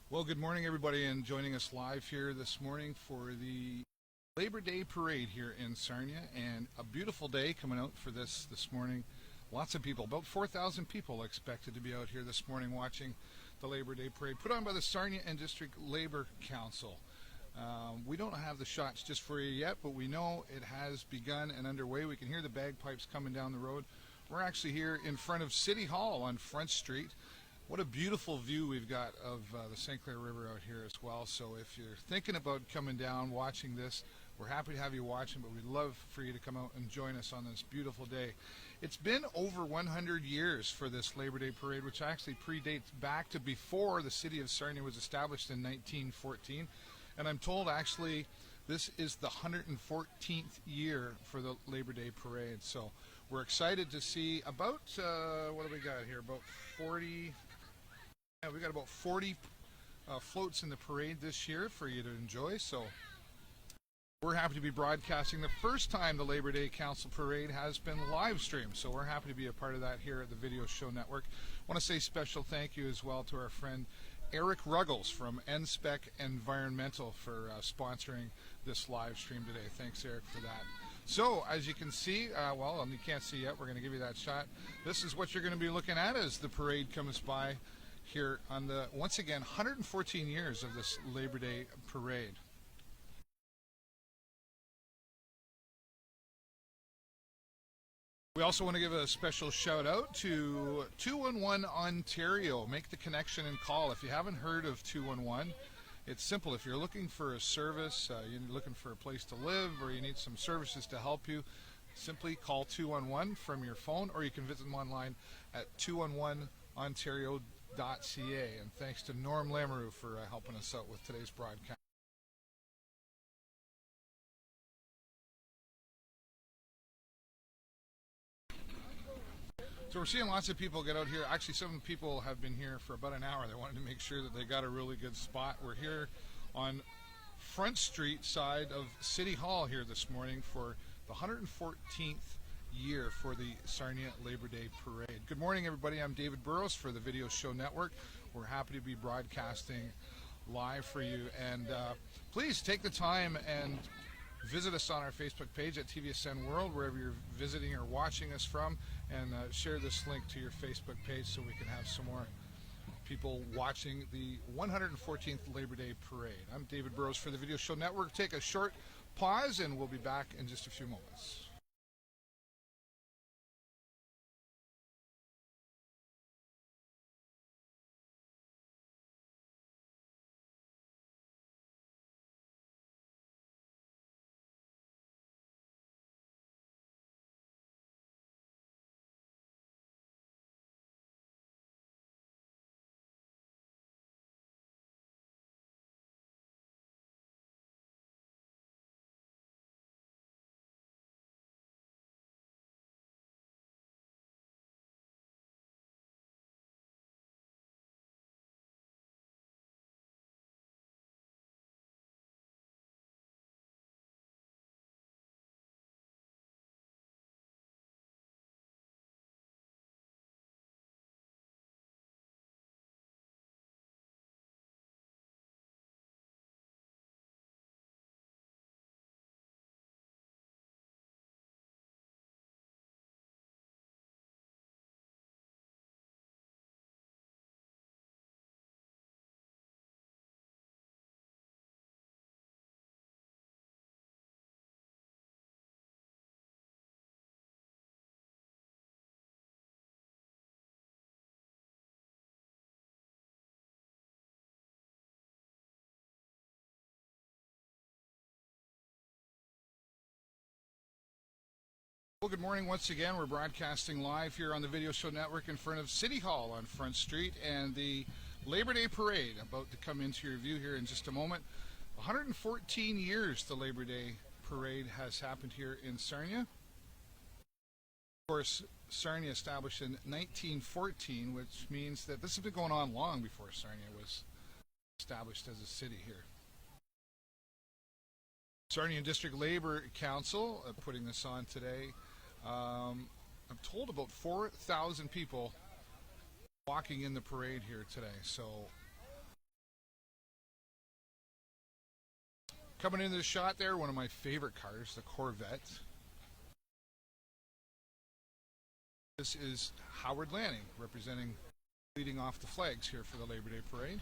Well, good morning, everybody, and joining us live here this morning for the Labor Day Parade here in Sarnia, and a beautiful day coming out for this morning. Lots of people, about 4,000 people expected to be out here this morning watching the Labor Day Parade put on by the Sarnia and District Labor Council. We don't have the shots just for you yet, but we know it has begun and underway. We can hear the bagpipes coming down the road. We're actually here in front of City Hall on Front Street. What a beautiful view we've got of the St. Clair River out here as well. So if you're thinking about coming down, watching this, we're happy to have you watching, but we'd love for you to come out and join us on this beautiful day. It's been over 100 years for this Labor Day Parade, which actually predates back to before the city of Sarnia was established in 1914. And I'm told actually this is the 114th year for the Labor Day Parade. So we're excited to see about, what do we got here, about 40... Yeah, we got about 40 floats in the parade this year for you to enjoy, so we're happy to be broadcasting. The first time the Labor Day Council Parade has been live streamed, so we're happy to be a part of that here at the Video Show Network. I want to say special thank you as well to our friend Eric Ruggles from NSPEC Environmental for sponsoring this live stream today. Thanks, Eric, for that. So, as you can see, well, you can't see yet, we're going to give you that shot. This is what you're going to be looking at as the parade comes by here on the, once again, 114 years of this Labor Day Parade. We also want to give a special shout out to 211 Ontario. Make the connection and call. If you haven't heard of 211, it's simple. If you're looking for a service, you're looking for a place to live, or you need some services to help you, simply call 211 from your phone, or you can visit them online at 211ontario.ca. And thanks to Norm Lamoureux for helping us out with today's broadcast. So we're seeing lots of people get out here. Actually, some people have been here for about an hour. They wanted to make sure that they got a really good spot. We're here on Front Street side of City Hall here this morning for the 114th year for the Sarnia Labor Day Parade. Good morning, everybody. I'm David Burrows for the Video Show Network. We're happy to be broadcasting live for you, and please take the time and visit us on our Facebook page at TVSN World, wherever you're visiting or watching us from, and share this link to your Facebook page so we can have some more people watching the 114th Labor Day Parade. I'm David Burrows for the Video Show Network. Take a short pause, and we'll be back in just a few moments. Well, good morning once again. We're broadcasting live here on the Video Show Network in front of City Hall on Front Street, and the Labor Day Parade about to come into your view here in just a moment. 114 years the Labor Day Parade has happened here in Sarnia. Of course, Sarnia established in 1914, which means that this has been going on long before Sarnia was established as a city here. Sarnia District Labor Council putting this on today. I'm told about 4,000 people walking in the parade here today. So Coming into the shot there, one of my favorite cars, the Corvette. This is Howard Lanning, leading off the flags here for the Labor Day Parade.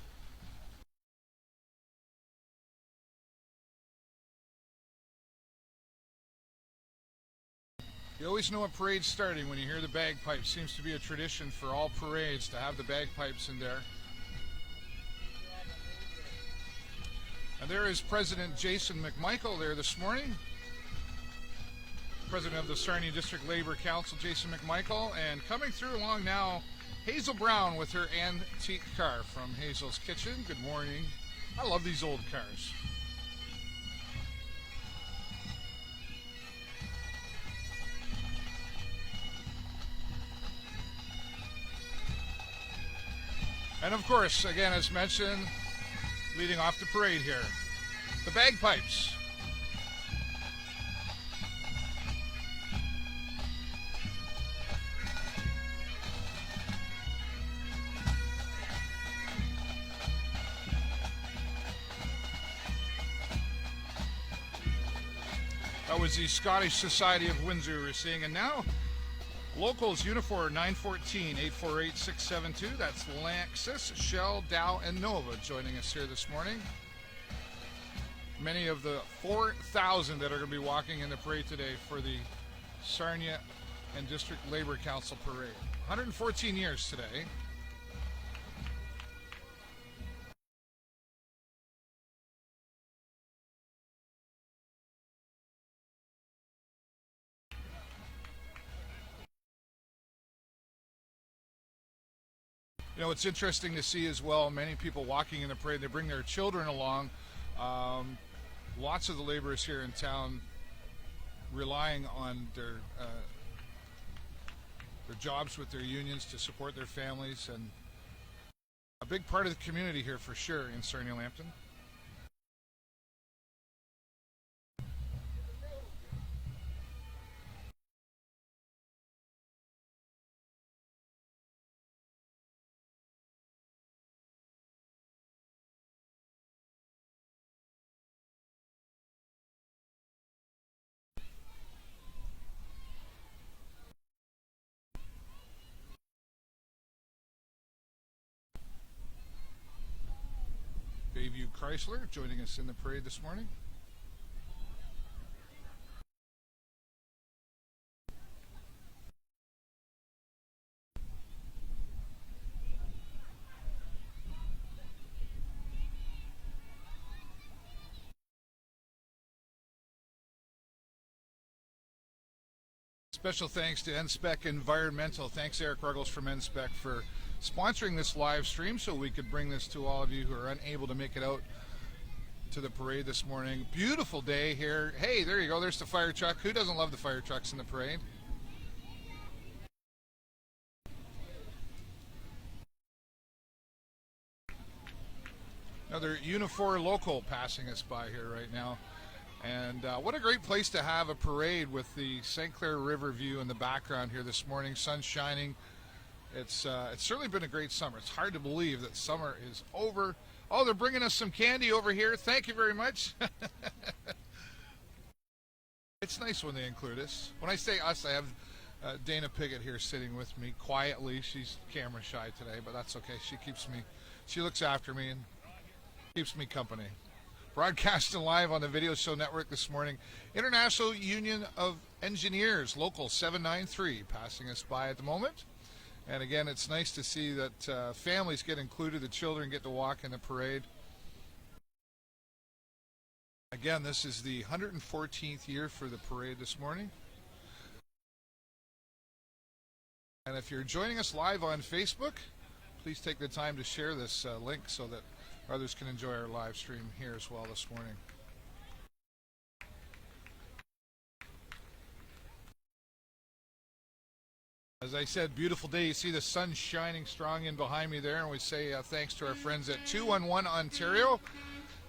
You always know a parade's starting when you hear the bagpipes. Seems to be a tradition for all parades to have the bagpipes in there. And there is President Jason McMichael there this morning. President of the Sarnia District Labor Council, Jason McMichael. And coming through along now, Hazel Brown with her antique car from Hazel's Kitchen. Good morning. I love these old cars. And of course, again, as mentioned, leading off the parade here, the bagpipes. That was the Scottish Society of Windsor we're seeing, and now locals Unifor 914-848-672. That's Lanxess, Shell, Dow, and Nova joining us here this morning. Many of the 4,000 that are going to be walking in the parade today for the Sarnia and District Labor Council Parade. 114 years today. You know, it's interesting to see as well, many people walking in the parade, they bring their children along. Lots of the laborers here in town relying on their jobs with their unions to support their families, and a big part of the community here for sure in Sarnia-Lambton. Bayview Chrysler joining us in the parade this morning. Special thanks to NSPEC Environmental. Thanks, Eric Ruggles from NSPEC, for sponsoring this live stream so we could bring this to all of you who are unable to make it out to the parade this morning. Beautiful day here. Hey, there you go. There's the fire truck. Who doesn't love the fire trucks in the parade? Another Unifor local passing us by here right now. And what a great place to have a parade with the St. Clair River view in the background here this morning. Sun shining. It's certainly been a great summer. It's hard to believe that summer is over. Oh, they're bringing us some candy over here. Thank you very much. It's nice when they include us. When I say us, I have Dana Piggott here sitting with me quietly. She's camera shy today, but that's okay. She looks after me and keeps me company. Broadcasting live on the Video Show Network this morning. International Union of Engineers, Local 793, passing us by at the moment. And again, it's nice to see that families get included, the children get to walk in the parade. Again, this is the 114th year for the parade this morning. And if you're joining us live on Facebook, please take the time to share this link so that others can enjoy our live stream here as well this morning. As I said, beautiful day. You see the sun shining strong in behind me there, and we say thanks to our friends at 211 Ontario,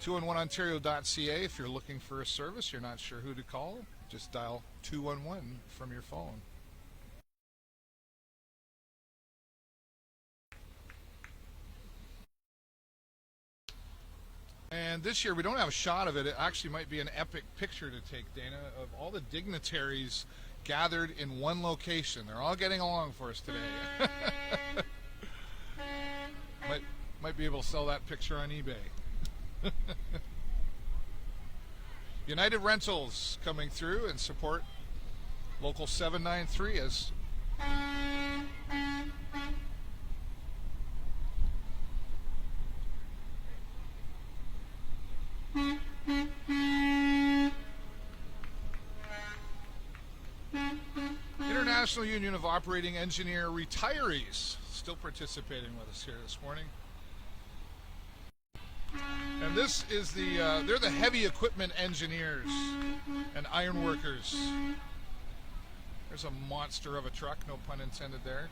211ontario.ca. If you're looking for a service, you're not sure who to call, just dial 211 from your phone. And this year we don't have a shot of it. It actually might be an epic picture to take, Dana, of all the dignitaries gathered in one location. They're all getting along for us today. might be able to sell that picture on eBay. United Rentals coming through and support Local 793 as International Union of Operating Engineer Retirees still participating with us here this morning. And this is they're the heavy equipment engineers and iron workers. There's a monster of a truck, no pun intended there.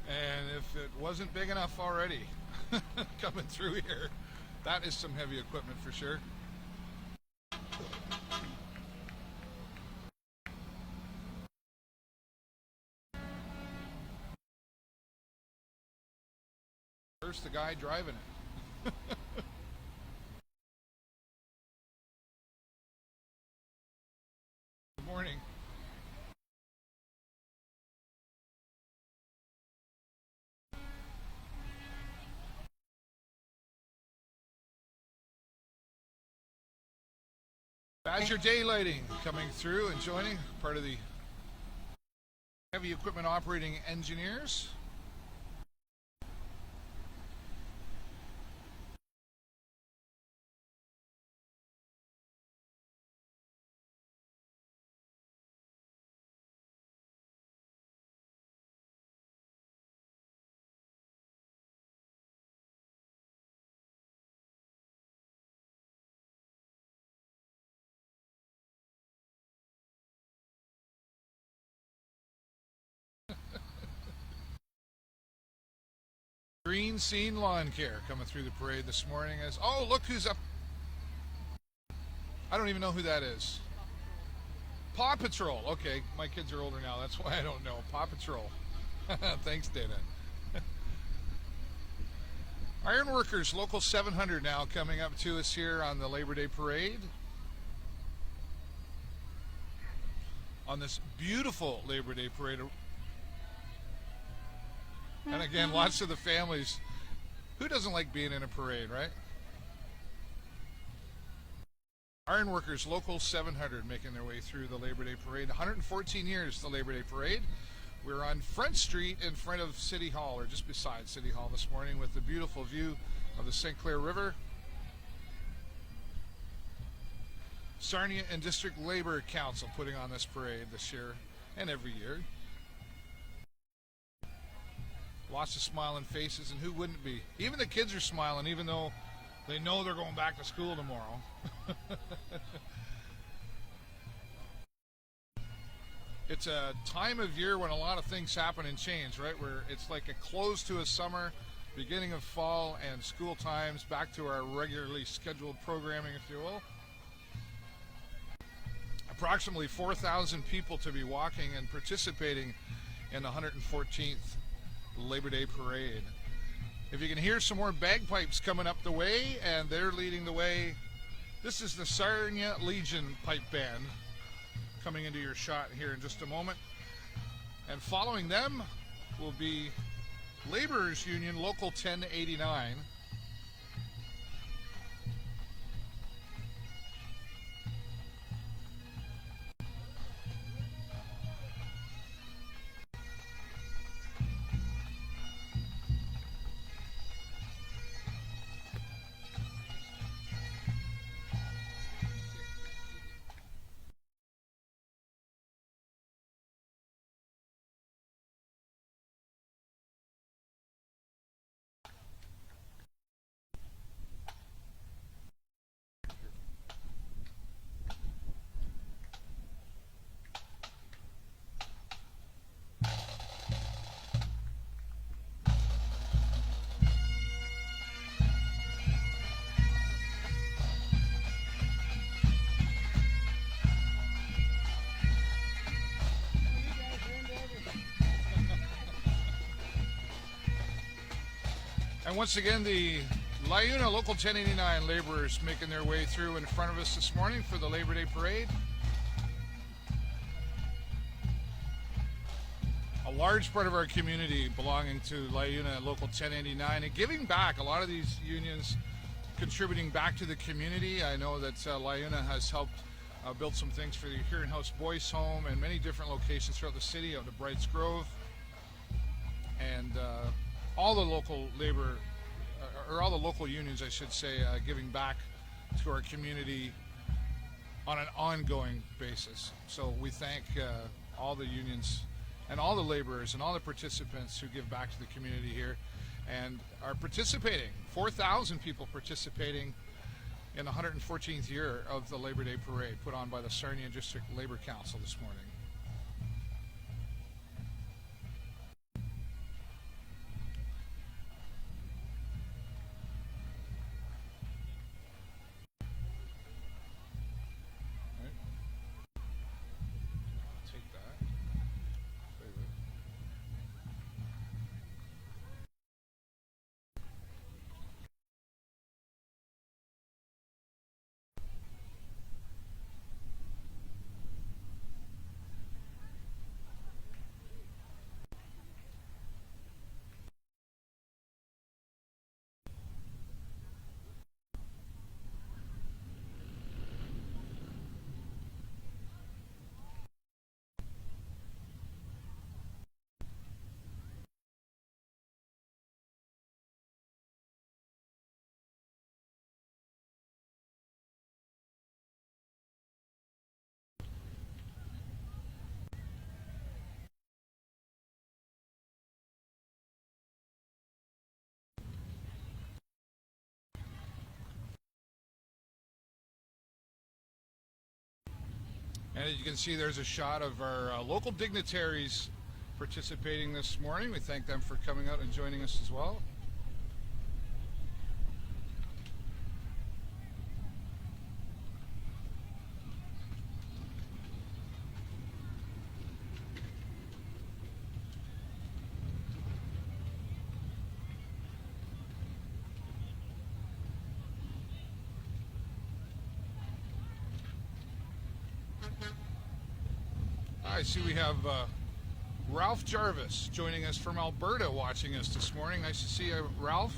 And if it wasn't big enough already, coming through here, that is some heavy equipment for sure. First, the guy driving it. Good morning. Badger Daylighting coming through and joining, part of the heavy equipment operating engineers. Green Scene Lawn Care coming through the parade this morning as, oh, look who's up. I don't even know who that is. Paw Patrol. Okay, my kids are older now. That's why I don't know. Paw Patrol. Thanks, Dana. Ironworkers, Local 700 now coming up to us here on the Labor Day Parade. On this beautiful Labor Day Parade. And again, lots of the families. Who doesn't like being in a parade, right? Ironworkers, Local 700, making their way through the Labor Day Parade. 114 years, the Labor Day Parade. We're on Front Street in front of City Hall, or just beside City Hall this morning, with the beautiful view of the St. Clair River. Sarnia and District Labor Council putting on this parade this year and every year. Lots of smiling faces, and who wouldn't be? Even the kids are smiling, even though they know they're going back to school tomorrow. It's a time of year when a lot of things happen and change, right? Where it's like a close to a summer, beginning of fall, and school times, back to our regularly scheduled programming, if you will. Approximately 4,000 people to be walking and participating in the 114th Labor Day Parade. If you can hear some more bagpipes coming up the way, and they're leading the way. This is the Sarnia Legion Pipe Band coming into your shot here in just a moment. And following them will be Laborers Union Local 1089. And once again, the LiUNA Local 1089 laborers making their way through in front of us this morning for the Labor Day Parade. A large part of our community belonging to LiUNA Local 1089 and giving back. A lot of these unions contributing back to the community. I know that LiUNA has helped build some things for the Huron House Boys Home and many different locations throughout the city, out of Brights Grove. And all the local labor, or all the local unions, I should say, giving back to our community on an ongoing basis. So we thank all the unions and all the laborers and all the participants who give back to the community here and are participating. 4,000 people participating in the 114th year of the Labor Day Parade put on by the Sarnia District Labor Council this morning. And as you can see, there's a shot of our local dignitaries participating this morning. We thank them for coming out and joining us as well. I see we have Ralph Jarvis joining us from Alberta, watching us this morning. Nice to see you, Ralph.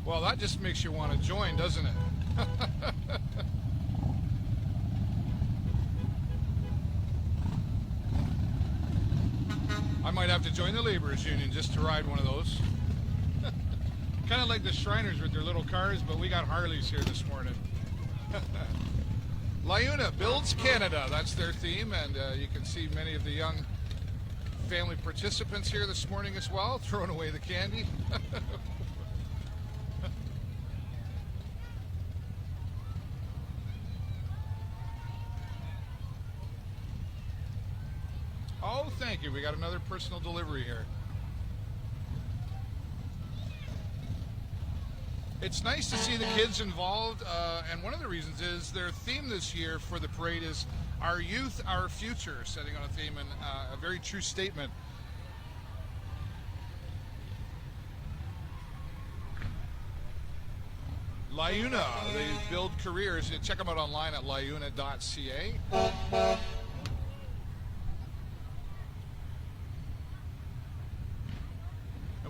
Well, that just makes you want to join, doesn't it? I might have to join the laborers union just to ride one of those. Kind of like the Shriners with their little cars, but we got Harleys here this morning. LiUNA Builds Canada, that's their theme, and you can see many of the young family participants here this morning as well, throwing away the candy. Oh, thank you. We got another personal delivery here. It's nice to see the kids involved, and one of the reasons is their theme this year for the parade is Our Youth, Our Future, setting on a theme, and a very true statement. LiUNA, they build careers. Check them out online at liuna.ca.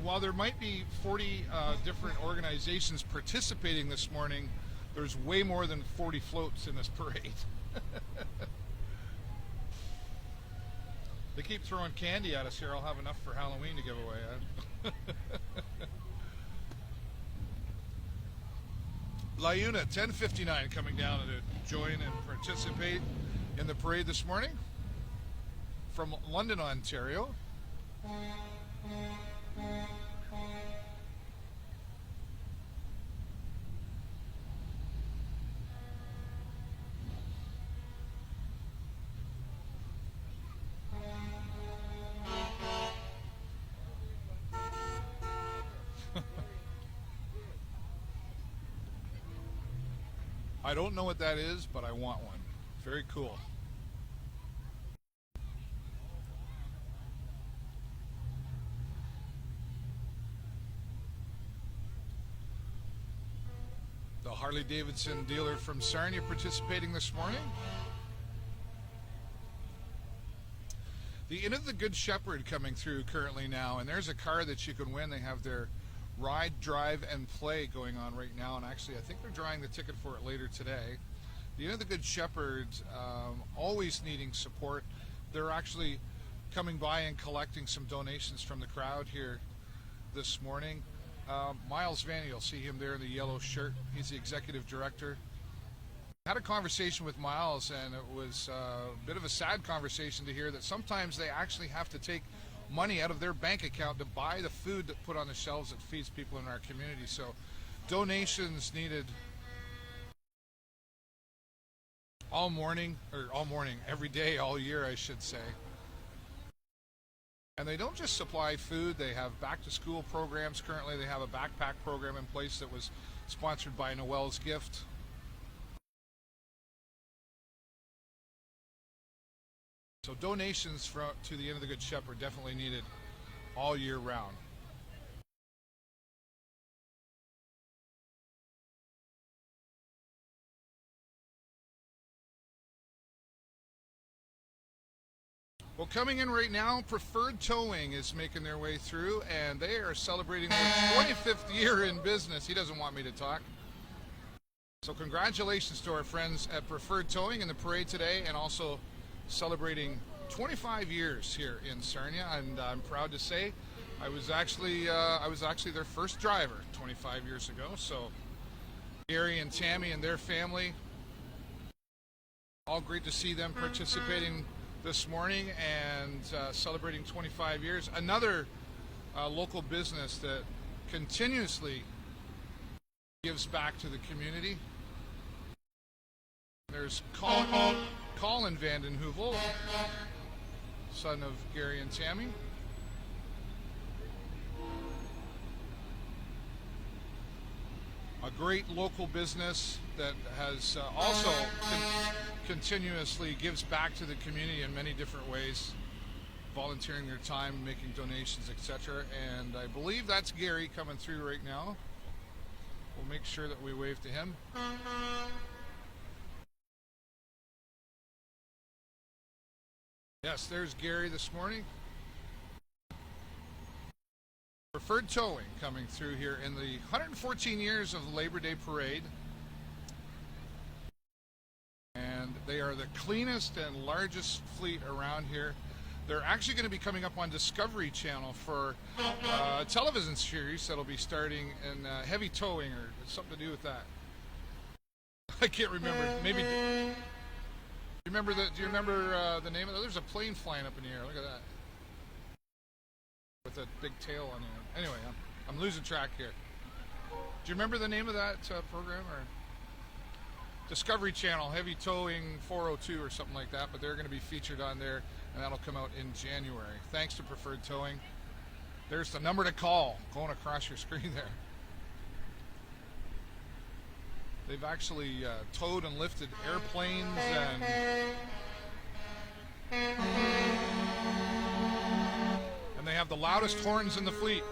While there might be 40 different organizations participating this morning, there's way more than 40 floats in this parade. They keep throwing candy at us here. I'll have enough for Halloween to give away. LiUNA 1059 coming down to join and participate in the parade this morning from London, Ontario. I don't know what that is, but I want one. Very cool. The Harley-Davidson dealer from Sarnia participating this morning. The Inn of the Good Shepherd coming through currently now, and there's a car that you can win. They have their ride, drive, and play going on right now, and actually I think they're drawing the ticket for it later today. The Inn of the Good Shepherd, always needing support. They're actually coming by and collecting some donations from the crowd here this morning. Miles Vanny, you'll see him there in the yellow shirt. He's the executive director. Had a conversation with Miles, and it was a bit of a sad conversation to hear that sometimes they actually have to take money out of their bank account to buy the food that put on the shelves that feeds people in our community. So donations needed all morning, every day, all year, I should say. And they don't just supply food, they have back to school programs. Currently they have a backpack program in place that was sponsored by Noel's Gift. So donations to the Inn of the Good Shepherd definitely needed all year round. Well, coming in right now, Preferred Towing is making their way through, and they are celebrating their 25th year in business. He doesn't want me to talk. So congratulations to our friends at Preferred Towing in the parade today, and also celebrating 25 years here in Sarnia. And I'm proud to say I was actually their first driver 25 years ago. So Gary and Tammy and their family, all great to see them participating this morning and celebrating 25 years. Another local business that continuously gives back to the community. There's Colin Vanden Heuvel, son of Gary and Tammy. A great local business that has also continuously gives back to the community in many different ways, volunteering their time, making donations, etc. And I believe that's Gary coming through right now. We'll make sure that we wave to him. Yes, there's Gary this morning. Preferred Towing coming through here in the 114 years of the Labor Day Parade. And they are the cleanest and largest fleet around here. They're actually going to be coming up on Discovery Channel for a television series that'll be starting in heavy towing, or something to do with that. I can't remember. Maybe. Do you remember the name of it? There's a plane flying up in the air. Look at that. With a big tail on it. Anyway, I'm losing track here. Do you remember the name of that program? Or Discovery Channel, Heavy Towing 402 or something like that, but they're going to be featured on there, and that'll come out in January. Thanks to Preferred Towing. There's the number to call going across your screen there. They've actually towed and lifted airplanes and they have the loudest horns in the fleet.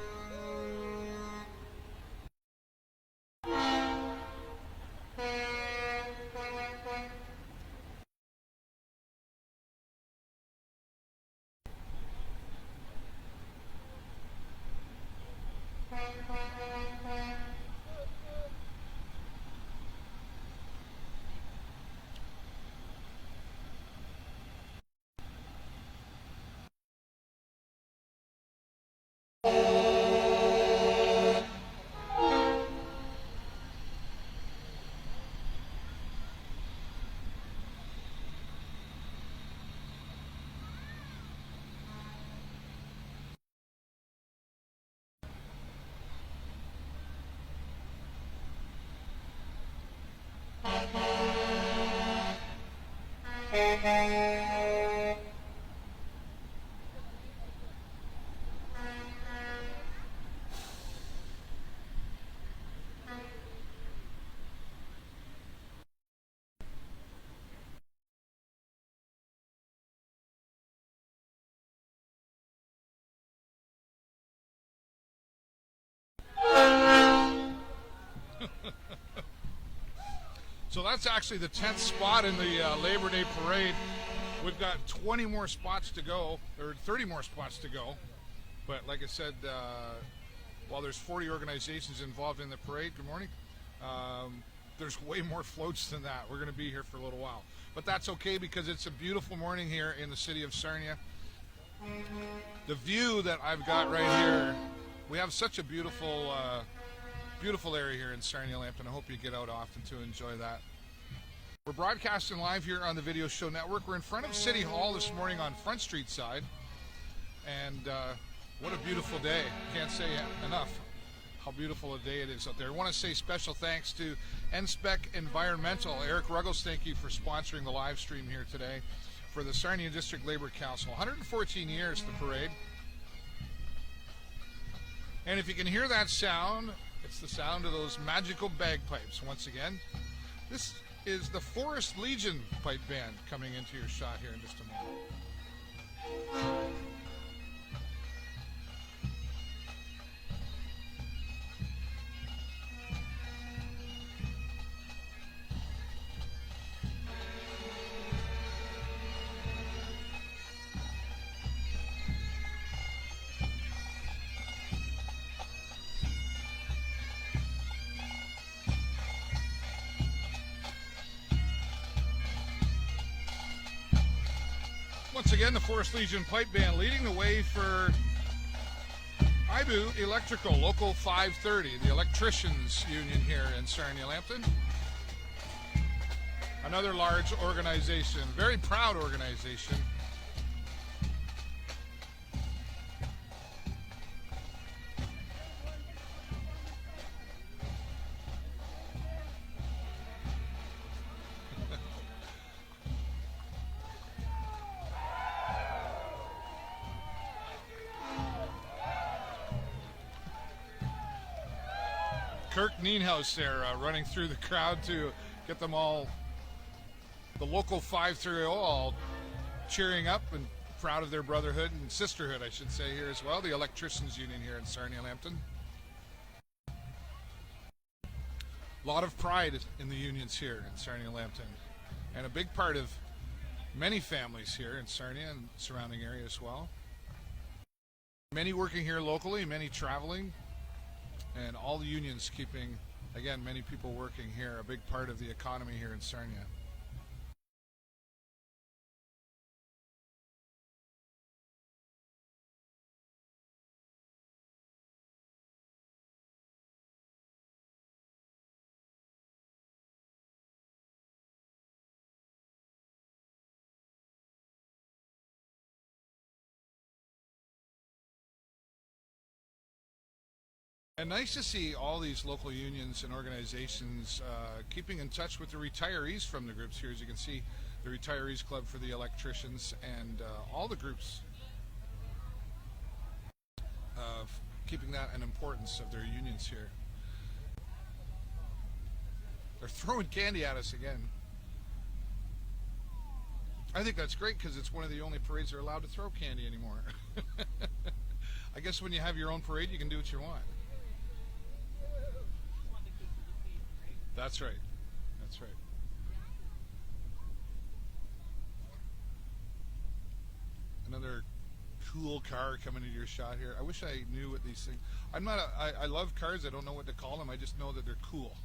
So that's actually the 10th spot in the Labor Day Parade. We've got 20 more spots to go, or 30 more spots to go. But like I said, while there's 40 organizations involved in the parade, good morning, there's way more floats than that. We're going to be here for a little while. But that's okay because it's a beautiful morning here in the city of Sarnia. The view that I've got right here, we have such a beautiful beautiful area here in Sarnia Lambton. I hope you get out often to enjoy that. We're broadcasting live here on the Video Show Network. We're in front of City Hall this morning on Front Street side. And what a beautiful day. Can't say enough how beautiful a day it is out there. I want to say special thanks to NSPEC Environmental. Eric Ruggles, thank you for sponsoring the live stream here today for the Sarnia District Labor Council. 114 years, the parade. And if you can hear that sound, it's the sound of those magical bagpipes. Once again, this is the Forest Legion pipe band coming into your shot here in just a moment. Once again, the Forest Legion Pipe Band leading the way for IBU Electrical, Local 530, the Electricians Union here in Sarnia Lambton. Another large organization, very proud organization. Kirk Nienhaus there running through the crowd to get them all, the local 530 all cheering up and proud of their brotherhood and sisterhood, I should say, here as well. The Electricians Union here in Sarnia Lambton. A lot of pride in the unions here in Sarnia Lambton, and a big part of many families here in Sarnia and surrounding area as well. Many working here locally, many traveling. And all the unions keeping, again, many people working here, a big part of the economy here in Sarnia. And nice to see all these local unions and organizations keeping in touch with the retirees from the groups here. As you can see, the Retirees Club for the Electricians and all the groups keeping that an importance of their unions here. They're throwing candy at us again. I think that's great because it's one of the only parades that are allowed to throw candy anymore. I guess when you have your own parade, you can do what you want. That's right. That's right. Another cool car coming into your shot here. I wish I knew what these things. I'm not. I love cars. I don't know what to call them. I just know that they're cool.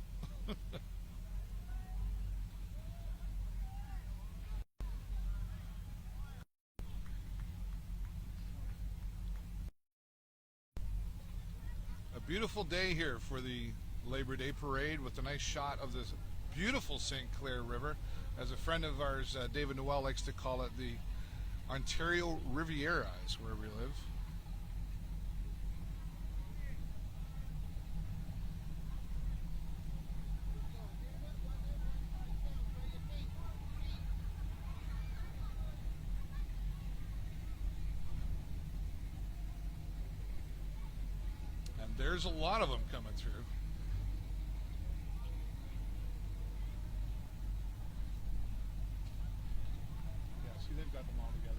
A beautiful day here for the Labor Day Parade with a nice shot of this beautiful St. Clair River. As a friend of ours, David Noel, likes to call it the Ontario Riviera is where we live. And there's a lot of them coming through. They've got them all together.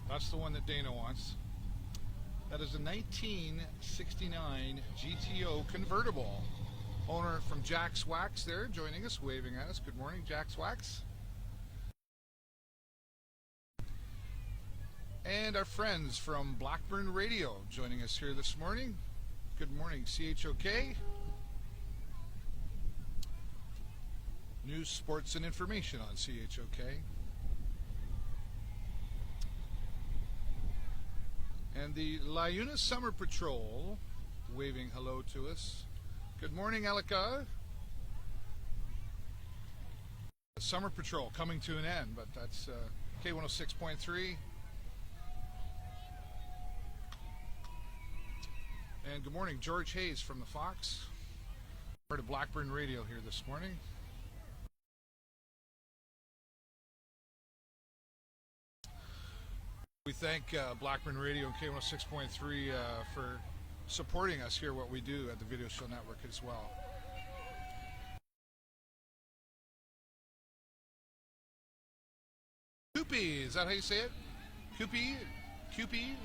That's the one that Dana wants. That is a 1969 GTO convertible. Owner from Jack's Wax there, joining us, waving at us. Good morning, Jack's Wax. And our friends from Blackburn Radio joining us here this morning. Good morning, CHOK. News, sports, and information on CHOK. And the Liuna Summer Patrol waving hello to us. Good morning, Elika. The Summer Patrol coming to an end, but that's K106.3. And good morning, George Hayes from the Fox. Part of Blackburn Radio here this morning. We thank Blackburn Radio and K106.3 for supporting us here, what we do at the Video Show Network as well. Koopy, is that how you say it? Koopy? Koopy?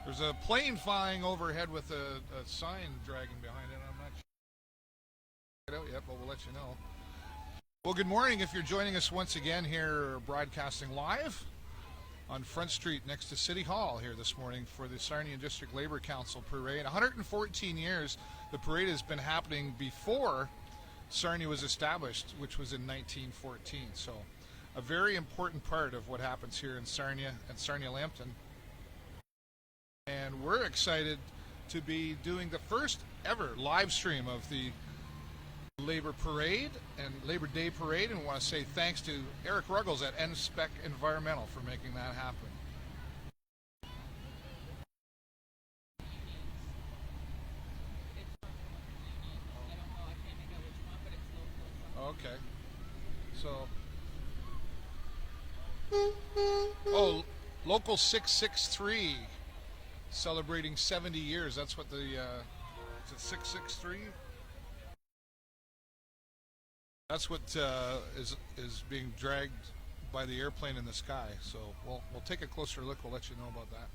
There's a plane flying overhead with a sign dragging behind it. I'm not sure out yet, but we'll let you know. Well, good morning. If you're joining us once again here, broadcasting live on Front Street next to City Hall here this morning for the Sarnia District Labor Council Parade. 114 years the parade has been happening before Sarnia was established, which was in 1914. So a very important part of what happens here in Sarnia and Sarnia-Lambton. And we're excited to be doing the first ever live stream of the Labor Parade and Labor Day Parade, and we want to say thanks to Eric Ruggles at NSpec Environmental for making that happen. Okay. So, Local 663 celebrating 70 years. That's what the is it 663? That's what is being dragged by the airplane in the sky. So we'll take a closer look. We'll let you know about that.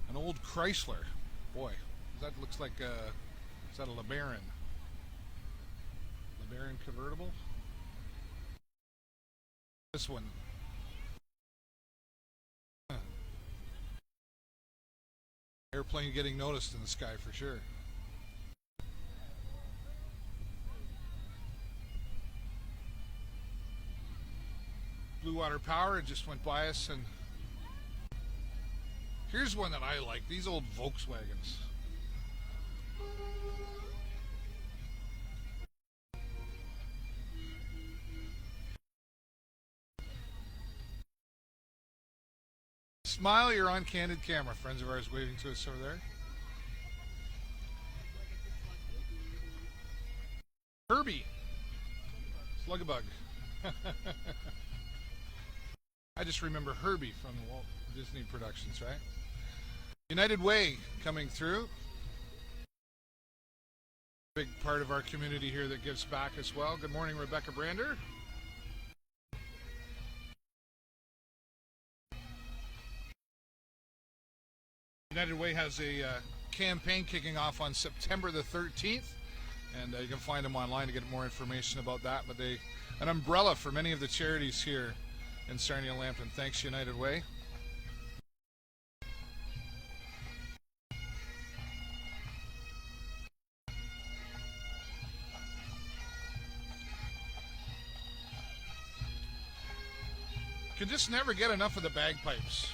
An old Chrysler. Boy, that looks like is that a LeBaron? LeBaron convertible? This one. Airplane getting noticed in the sky for sure. Blue Water Power just went by us, and here's one that I like. These old Volkswagens. Smile, you're on candid camera. Friends of ours waving to us over there. Herbie. Slug-a-bug. I just remember Herbie from the Walt Disney Productions, right? United Way coming through. Big part of our community here that gives back as well. Good morning, Rebecca Brander. United Way has a campaign kicking off on September the 13th, and you can find them online to get more information about that. But an umbrella for many of the charities here in Sarnia-Lambton. Thanks, United Way. Can just never get enough of the bagpipes.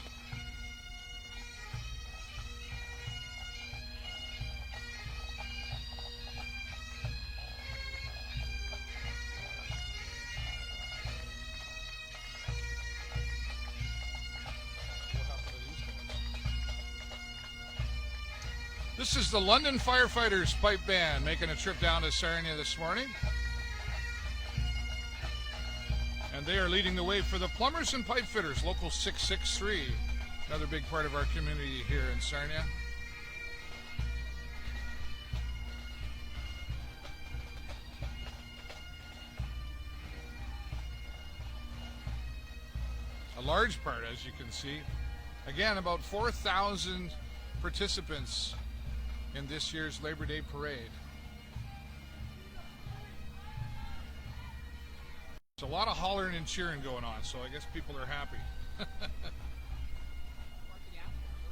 This is the London Firefighters pipe band making a trip down to Sarnia this morning. And they are leading the way for the Plumbers and Pipe Fitters, Local 663. Another big part of our community here in Sarnia. A large part, as you can see. Again, about 4,000 participants in this year's Labor Day Parade. There's a lot of hollering and cheering going on, so I guess people are happy.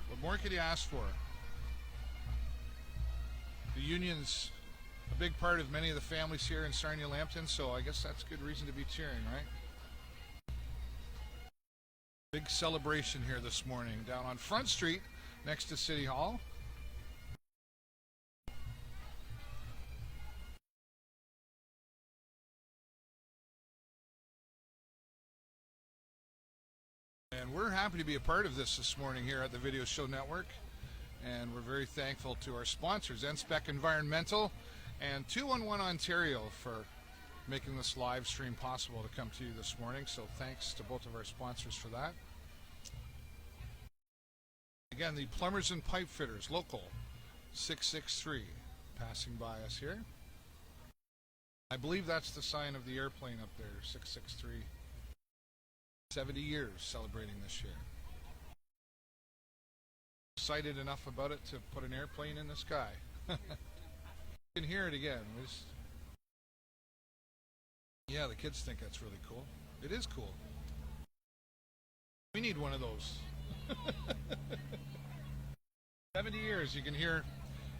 What more could you ask for? The union's a big part of many of the families here in Sarnia Lambton, so I guess that's good reason to be cheering, right? Big celebration here this morning down on Front Street next to City Hall. And we're happy to be a part of this morning here at the Video Show Network. And we're very thankful to our sponsors, NSPEC Environmental and 211 Ontario, for making this live stream possible to come to you this morning. So thanks to both of our sponsors for that. Again, the Plumbers and Pipe Fitters, Local 663, passing by us here. I believe that's the sign of the airplane up there, 663. 70 years celebrating this year. Excited enough about it to put an airplane in the sky. You can hear it again. Yeah, the kids think that's really cool. It is cool. We need one of those. 70 years. You can hear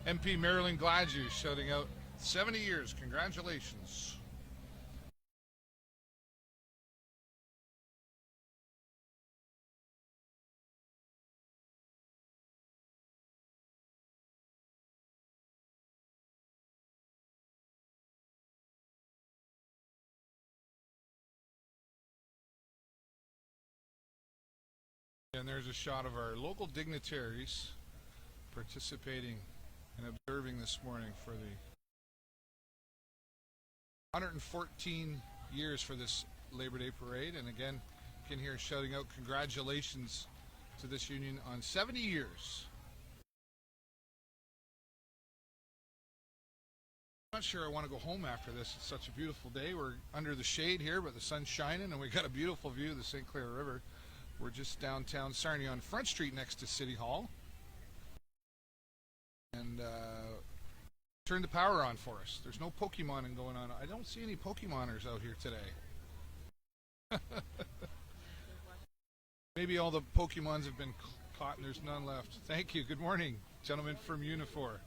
MP Marilyn Gladue shouting out, 70 years, congratulations. And there's a shot of our local dignitaries participating and observing this morning for the 114 years for this Labor Day Parade. And again, you can hear shouting out congratulations to this union on 70 years. I'm not sure I want to go home after this. It's such a beautiful day. We're under the shade here, but the sun's shining, and we got a beautiful view of the St. Clair River. We're just downtown Sarnia on Front Street next to City Hall. And turn the power on for us. There's no Pokemoning going on. I don't see any Pokemoners out here today. Maybe all the Pokemons have been caught and there's none left. Thank you. Good morning, gentlemen from Unifor.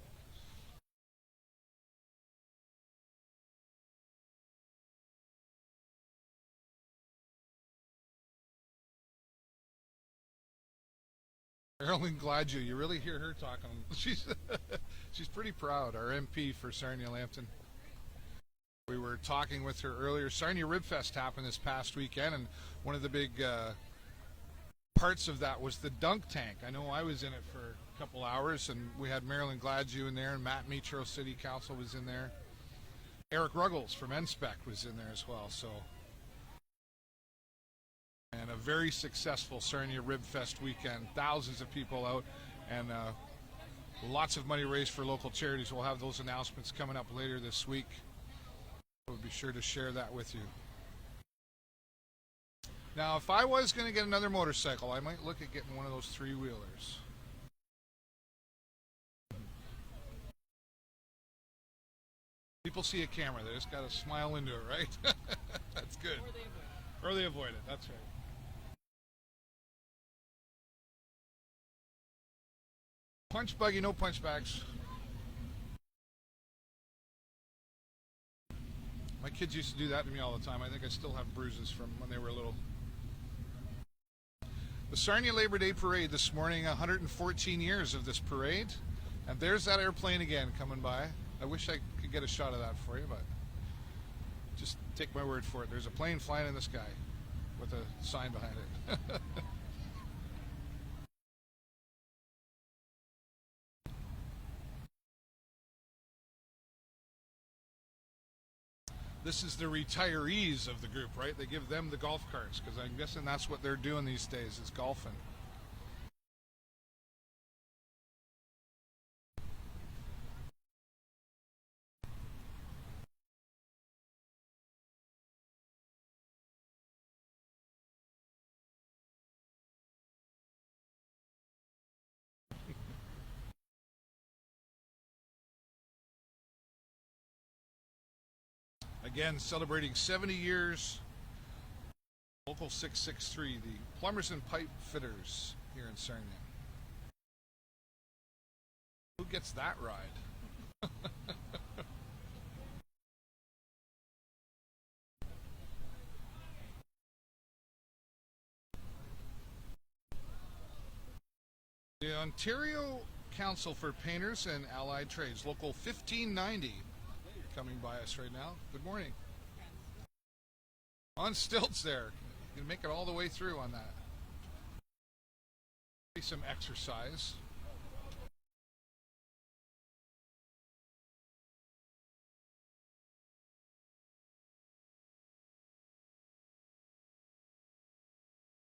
Marilyn Gladue, you really hear her talking. She's pretty proud, our MP for Sarnia Lambton. We were talking with her earlier. Sarnia Rib Fest happened this past weekend, and one of the big parts of that was the dunk tank. I know I was in it for a couple hours, and we had Marilyn Gladue in there, and Matt Mitro, City Council, was in there. Eric Ruggles from NSPEC was in there as well. So, and a very successful Sarnia Rib Fest weekend. Thousands of people out, and lots of money raised for local charities. We'll have those announcements coming up later this week. We'll be sure to share that with you. Now, if I was going to get another motorcycle, I might look at getting one of those three-wheelers. People see a camera, they just got to smile into it, right? That's good. Or they avoid it, that's right. Punch buggy, no punch bags. My kids used to do that to me all the time. I think I still have bruises from when they were little. The Sarnia Labor Day Parade this morning, 114 years of this parade. And there's that airplane again coming by. I wish I could get a shot of that for you, but just take my word for it. There's a plane flying in the sky with a sign behind it. This is the retirees of the group, right? They give them the golf carts because I'm guessing that's what they're doing these days is golfing. Again, celebrating 70 years. Local 663, the Plumbers and Pipe Fitters here in Sarnia. Who gets that ride? The Ontario Council for Painters and Allied Trades, Local 1590, coming by us right now. Good morning. On stilts there. You can make it all the way through on that. Some exercise.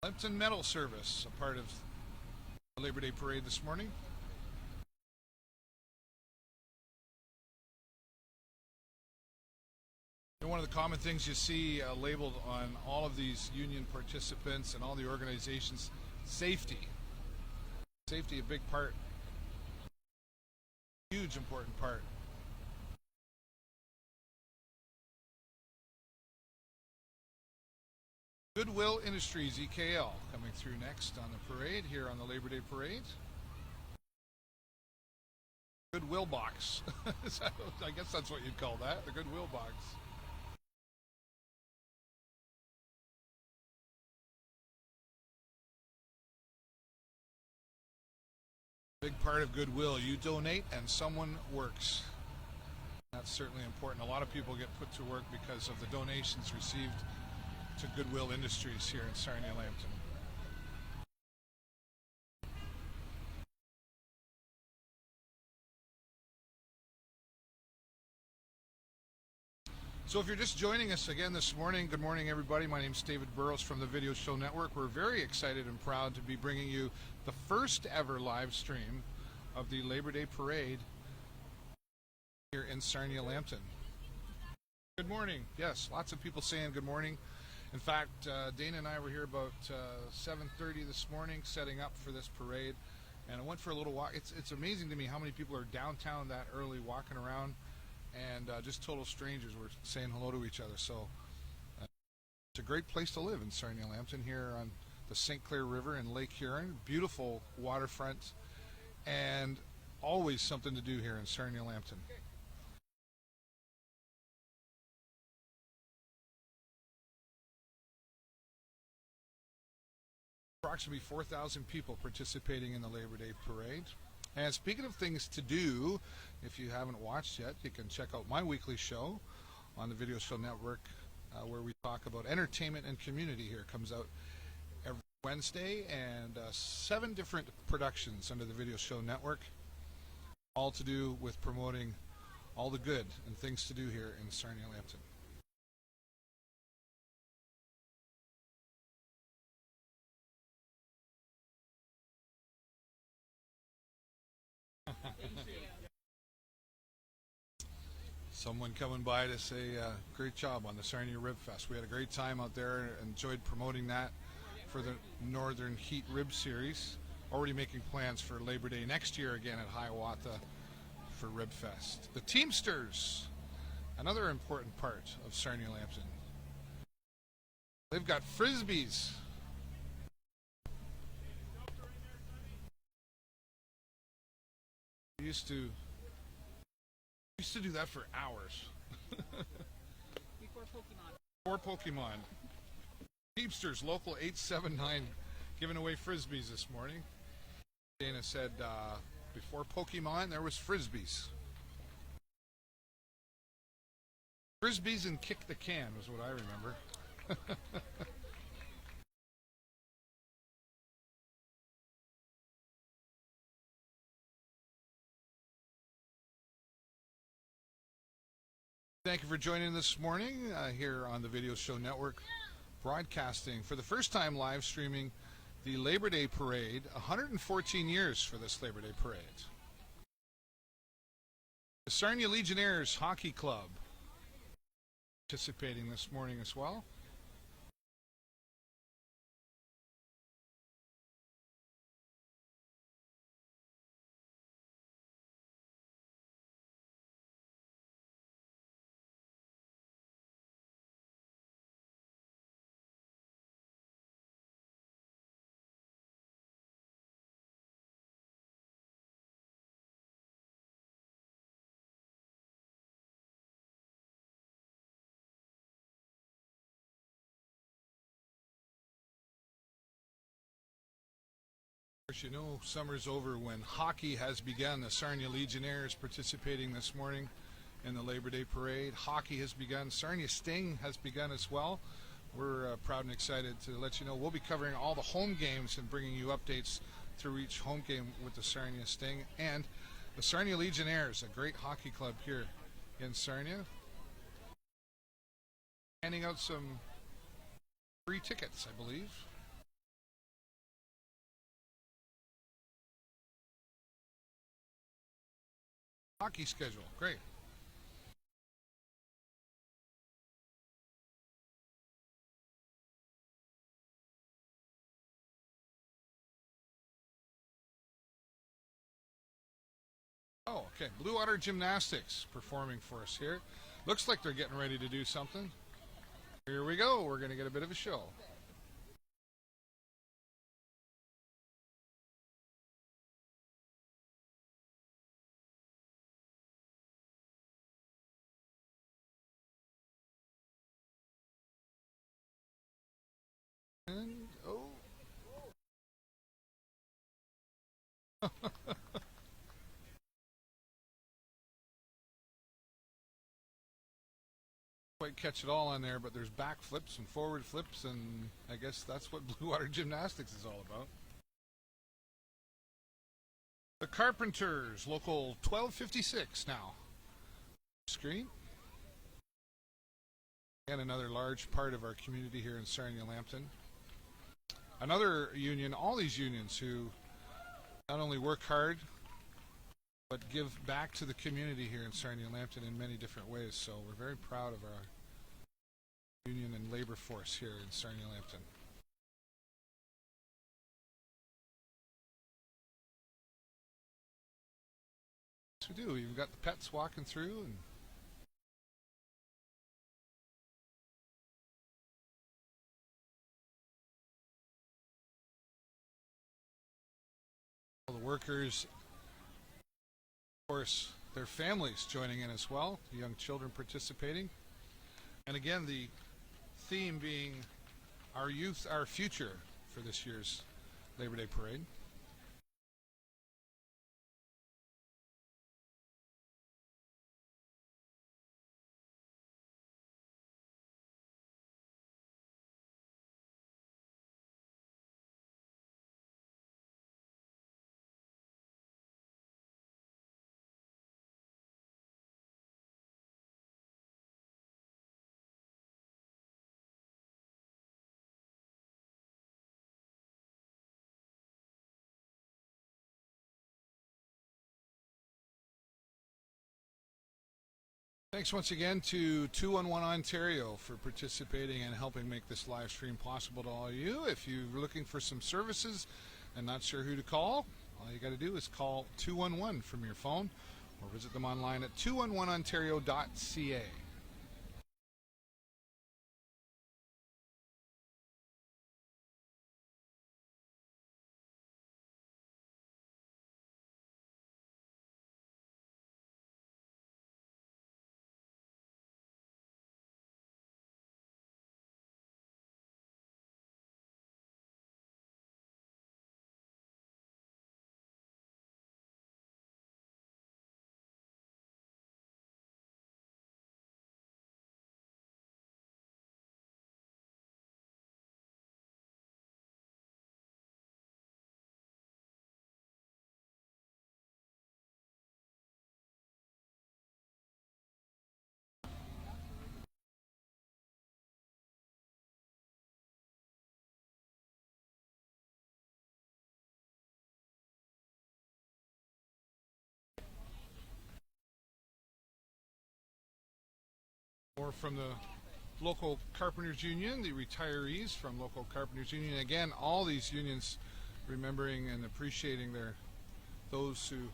Lempton Metal Service, a part of the Labor Day Parade this morning. And one of the common things you see labeled on all of these union participants and all the organizations, safety. Safety, a big part. Huge important part. Goodwill Industries, EKL, coming through next on the parade, here on the Labor Day Parade. Goodwill box. I guess that's what you'd call that, the Goodwill box. Big part of Goodwill, you donate and someone works. That's certainly important. A lot of people get put to work because of the donations received to Goodwill Industries here in Sarnia, Lambton. So if you're just joining us again this morning, good morning everybody. My name is David Burrows from the Video Show Network. We're very excited and proud to be bringing you the first ever live stream of the Labor Day Parade here in Sarnia, Lambton. Good morning. Yes, lots of people saying good morning. In fact, Dana and I were here about 7:30 this morning setting up for this parade, and I went for a little walk. It's amazing to me how many people are downtown that early walking around, and just total strangers were saying hello to each other. So it's a great place to live in Sarnia, Lambton, here on the St. Clair River in Lake Huron. Beautiful waterfront, and always something to do here in Sarnia, Lambton. Approximately 4,000 people participating in the Labor Day Parade. And speaking of things to do, if you haven't watched yet, you can check out my weekly show on the Video Show Network, where we talk about entertainment and community. Here comes out every Wednesday, and 7 different productions under the Video Show Network, all to do with promoting all the good and things to do here in Sarnia, Lambton. Someone coming by to say great job on the Sarnia Rib Fest. We had a great time out there, enjoyed promoting that for the Northern Heat Rib Series. Already making plans for Labor Day next year again at Hiawatha for Rib Fest. The Teamsters, another important part of Sarnia, Lambton. They've got frisbees. We used to do that for hours. Before Pokemon. Teamsters, Local 879, giving away frisbees this morning. Dana said before Pokemon, there was frisbees. Frisbees and kick the can was what I remember. Thank you for joining this morning here on the Video Show Network, broadcasting for the first time live streaming the Labor Day Parade. 114 years for this Labor Day Parade. The Sarnia Legionnaires Hockey Club participating this morning as well. Of course, you know summer's over when hockey has begun. The Sarnia Legionnaires participating this morning in the Labor Day Parade. Hockey has begun. Sarnia Sting has begun as well. We're proud and excited to let you know we'll be covering all the home games and bringing you updates through each home game with the Sarnia Sting. And the Sarnia Legionnaires, a great hockey club here in Sarnia, handing out some free tickets, I believe. Hockey schedule, great. Oh, okay. Blue Water Gymnastics performing for us here. Looks like they're getting ready to do something. Here we go. We're going to get a bit of a show. And, oh. Quite catch it all on there, but there's back flips and forward flips, and I guess that's what Blue Water Gymnastics is all about. The Carpenters, local 1256 now. Screen. And another large part of our community here in Sarnia Lambton. Another union, all these unions who not only work hard, but give back to the community here in Sarnia Lambton in many different ways. So we're very proud of our union and labor force here in Sarnia Lambton. Yes, we do. We've got the pets walking through, and all the workers, of course, their families joining in as well, the young children participating. And again, the theme being our youth, our future for this year's Labor Day Parade. Thanks once again to 211 Ontario for participating and helping make this live stream possible to all of you. If you're looking for some services and not sure who to call, all you got to do is call 211 from your phone or visit them online at 211ontario.ca. More from the local Carpenters Union, the retirees from local Carpenters Union. Again, all these unions remembering and appreciating those who have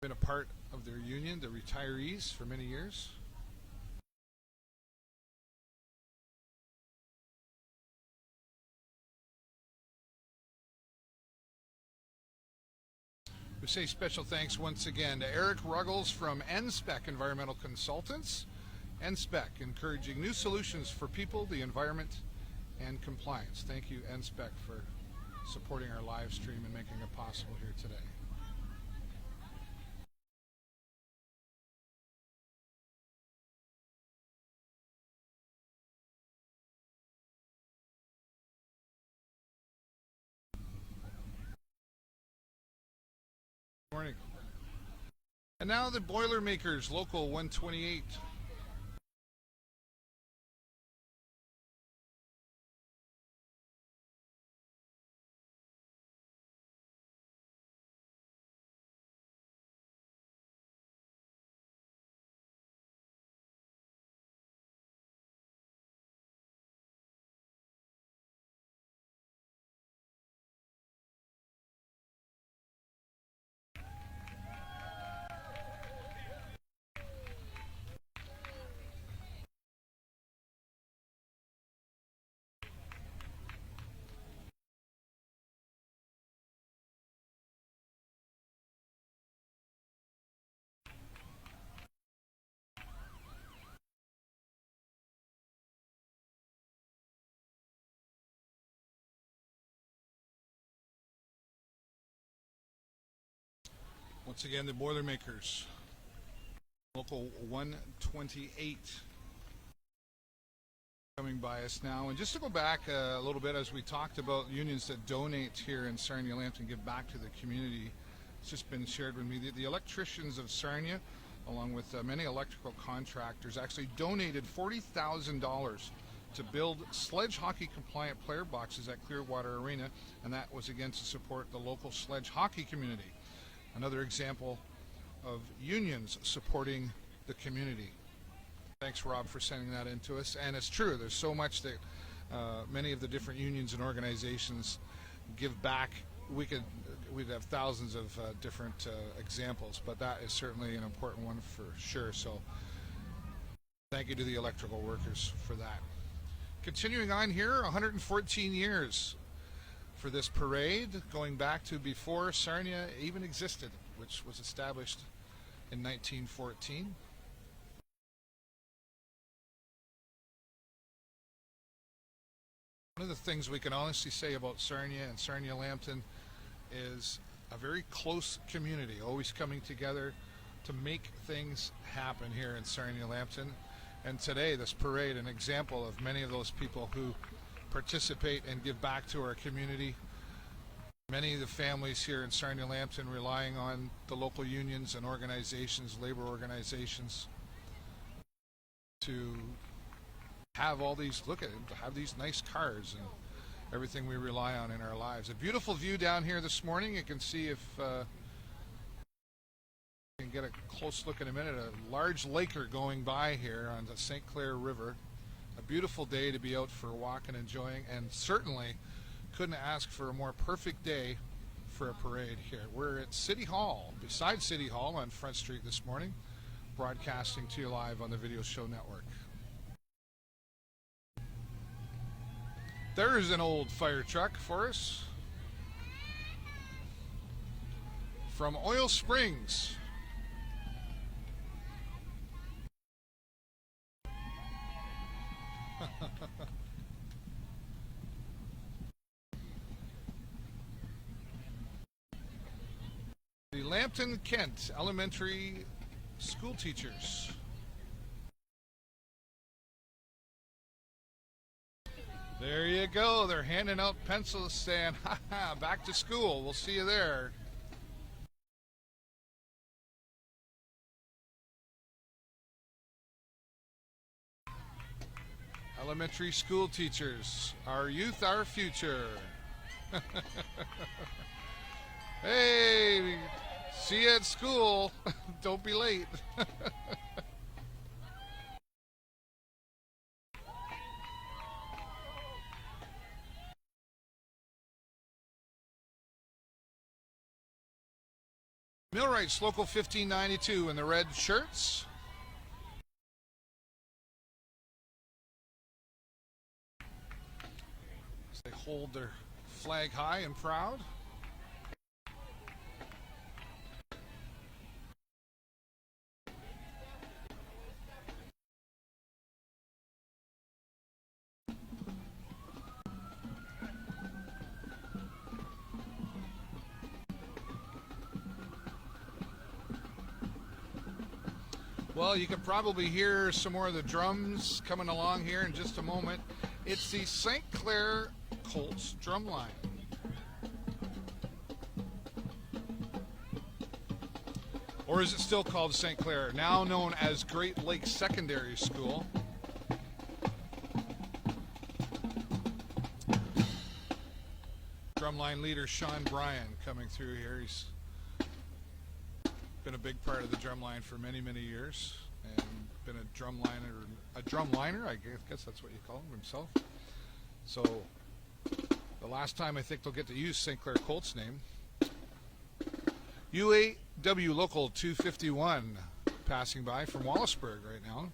been a part of their union, the retirees, for many years. We say special thanks once again to Eric Ruggles from NSPEC Environmental Consultants. NSPEC, encouraging new solutions for people, the environment, and compliance. Thank you, NSPEC, for supporting our live stream and making it possible here today. Morning. And now the Boilermakers, Local 128. Once again, the Boilermakers, Local 128, coming by us now. And just to go back a little bit, as we talked about unions that donate here in Sarnia, Lambton, give back to the community, it's just been shared with me. The electricians of Sarnia, along with many electrical contractors, actually donated $40,000 to build sledge hockey compliant player boxes at Clearwater Arena, and that was again to support the local sledge hockey community. Another example of unions supporting the community. Thanks, Rob, for sending that in to us. And it's true, there's so much that many of the different unions and organizations give back. We'd have thousands of different examples, but that is certainly an important one for sure. So thank you to the electrical workers for that. Continuing on here, 114 years for this parade, going back to before Sarnia even existed, which was established in 1914. One of the things we can honestly say about Sarnia and Sarnia-Lambton is a very close community, always coming together to make things happen here in Sarnia-Lambton. And today, this parade, an example of many of those people who participate and give back to our community. Many of the families here in Sarnia-Lambton relying on the local unions and organizations, labor organizations, to have all these, look at it, to have these nice cars and everything we rely on in our lives. A beautiful view down here this morning. You can see, if you can get a close look in a minute, a large laker going by here on the St. Clair River. A beautiful day to be out for a walk and enjoying, and certainly couldn't ask for a more perfect day for a parade here. We're at City Hall, beside City Hall on Front Street this morning, broadcasting to you live on the Video Show Network. There's an old fire truck for us from Oil Springs. The Lambton Kent Elementary School Teachers. There you go. They're handing out pencils saying, "Ha ha, back to school. We'll see you there." Elementary school teachers, our youth, our future. Hey, see you at school. Don't be late. Millwrights, Local 1592 in the red shirts. As they hold their flag high and proud. Well, you can probably hear some more of the drums coming along here in just a moment. It's the St. Clair Colts Drumline. Or is it still called St. Clair? Now known as Great Lakes Secondary School. Drumline leader Sean Bryan coming through here. He's been a big part of the drumline for many, many years, and been a drumliner, I guess that's what you call him himself. So the last time I think they'll get to use St. Clair Colt's name. UAW Local 251 passing by from Wallaceburg right now.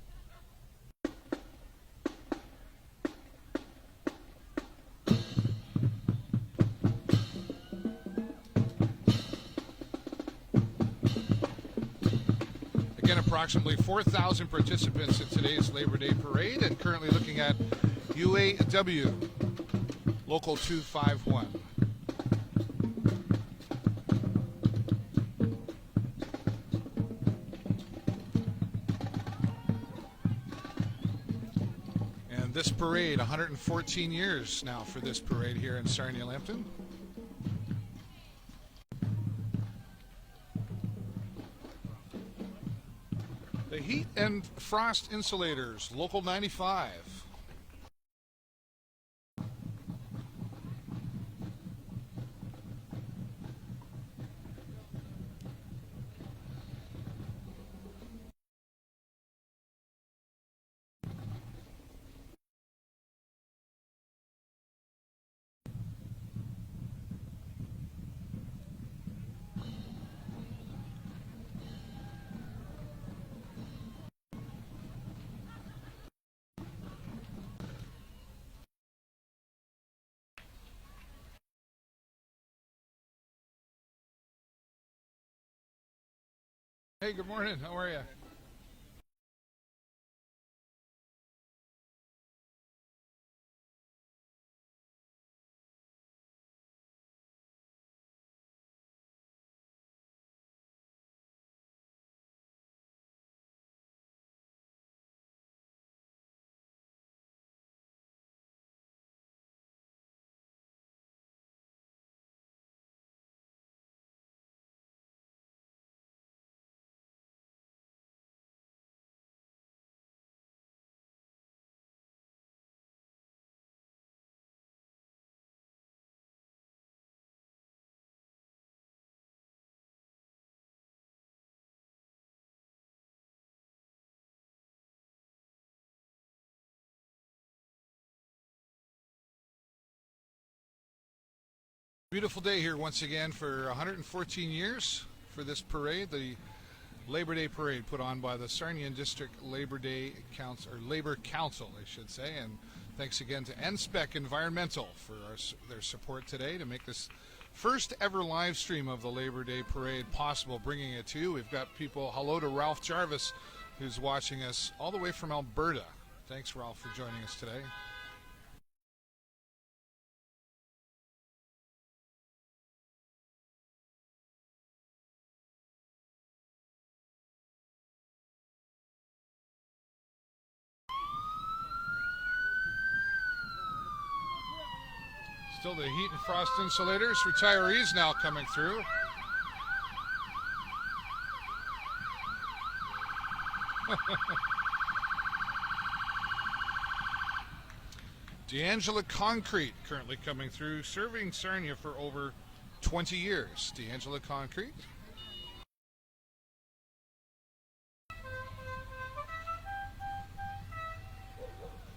Again, approximately 4,000 participants in today's Labor Day Parade, and currently looking at UAW Local 251. And this parade, 114 years now for this parade here in Sarnia, Lambton. The Heat and Frost Insulators, Local 95. Hey, good morning. How are you? Beautiful day here once again for 114 years for this parade, the Labor Day Parade put on by the Sarnia District Labor Day Council, or Labor Council, I should say. And thanks again to NSPEC Environmental for their support today to make this first ever live stream of the Labor Day Parade possible, bringing it to you. We've got people, hello to Ralph Jarvis, who's watching us all the way from Alberta. Thanks, Ralph, for joining us today. Still the Heat and Frost Insulators, retirees now coming through. D'Angela Concrete currently coming through, serving Sarnia for over 20 years. D'Angela Concrete.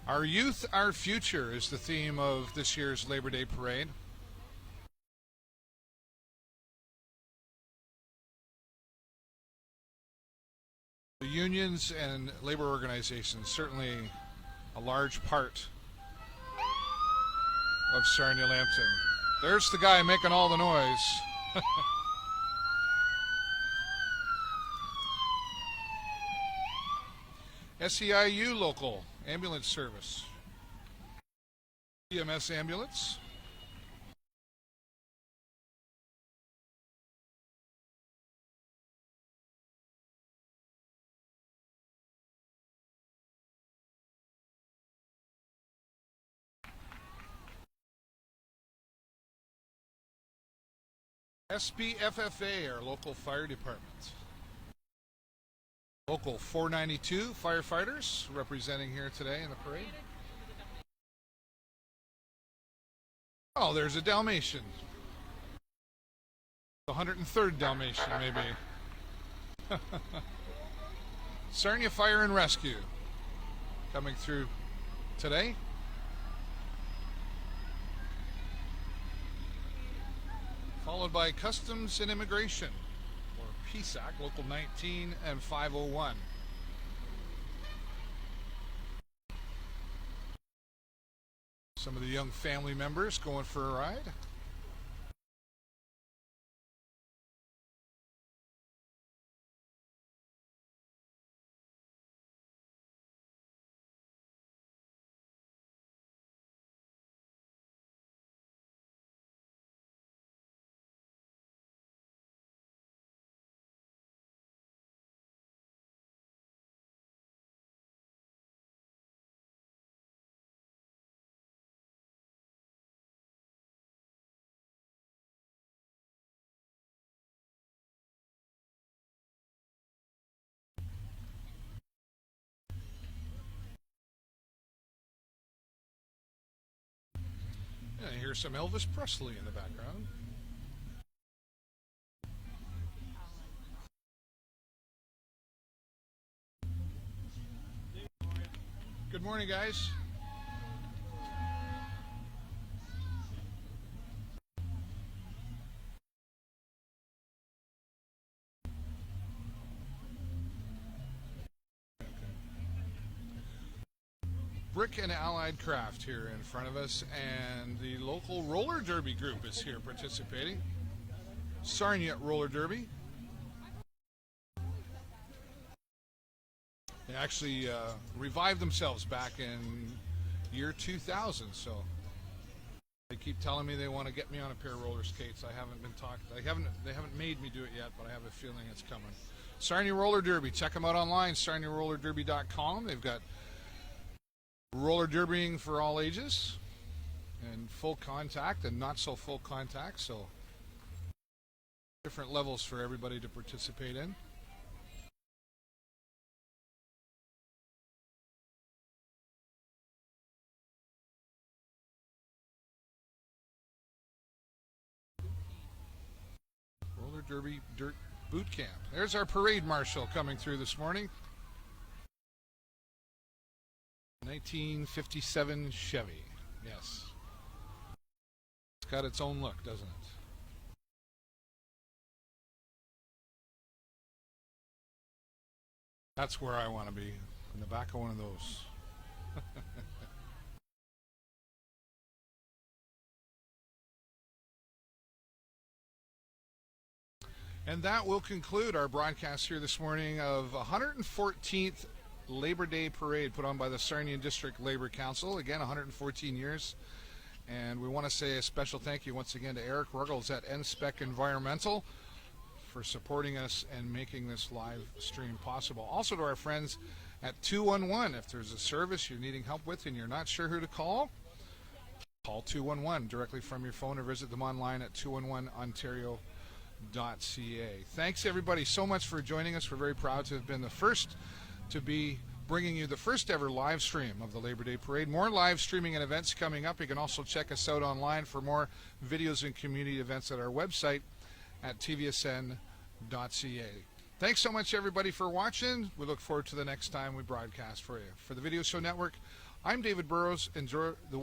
Our youth, our future is the theme of this year's Labor Day Parade. unions and labor organizations, certainly a large part of Sarnia Lambton. There's the guy making all the noise. SEIU local ambulance service. EMS ambulance. SBFFA, our local fire department. Local 492 Firefighters representing here today in the parade. Oh, there's a Dalmatian. The 103rd Dalmatian, maybe. Sarnia Fire and Rescue coming through today. Followed by Customs and Immigration, or PSAC, Local 19 and 501. Some of the young family members going for a ride. I hear some Elvis Presley in the background. Good morning, guys. Brick and Allied Craft here in front of us, and the local roller derby group is here participating. Sarnia Roller Derby. They actually revived themselves back in year 2000, so they keep telling me they want to get me on a pair of roller skates. I haven't been talking. They haven't made me do it yet, but I have a feeling it's coming. Sarnia Roller Derby. Check them out online, sarniarollerderby.com. They've got roller derbying for all ages, and full contact and not so full contact, so different levels for everybody to participate in. Roller derby dirt boot camp. There's our parade marshal coming through this morning. 1957 Chevy. Yes. It's got its own look, doesn't it? That's where I want to be, in the back of one of those. And that will conclude our broadcast here this morning of 114th Labor Day Parade put on by the Sarnia District Labor Council. Again, 114 years. And we want to say a special thank you once again to Eric Ruggles at NSPEC Environmental for supporting us and making this live stream possible. Also to our friends at 211. If there's a service you're needing help with and you're not sure who to call 211 directly from your phone, or visit them online at 211ontario.ca. Thanks everybody so much for joining us. We're very proud to have been the first to be bringing you the first ever live stream of the Labor Day Parade. More live streaming and events coming up. You can also check us out online for more videos and community events at our website at tvsn.ca. Thanks so much everybody for watching. We look forward to the next time we broadcast for you. For the Video Show Network, I'm David Burrows. Enjoy the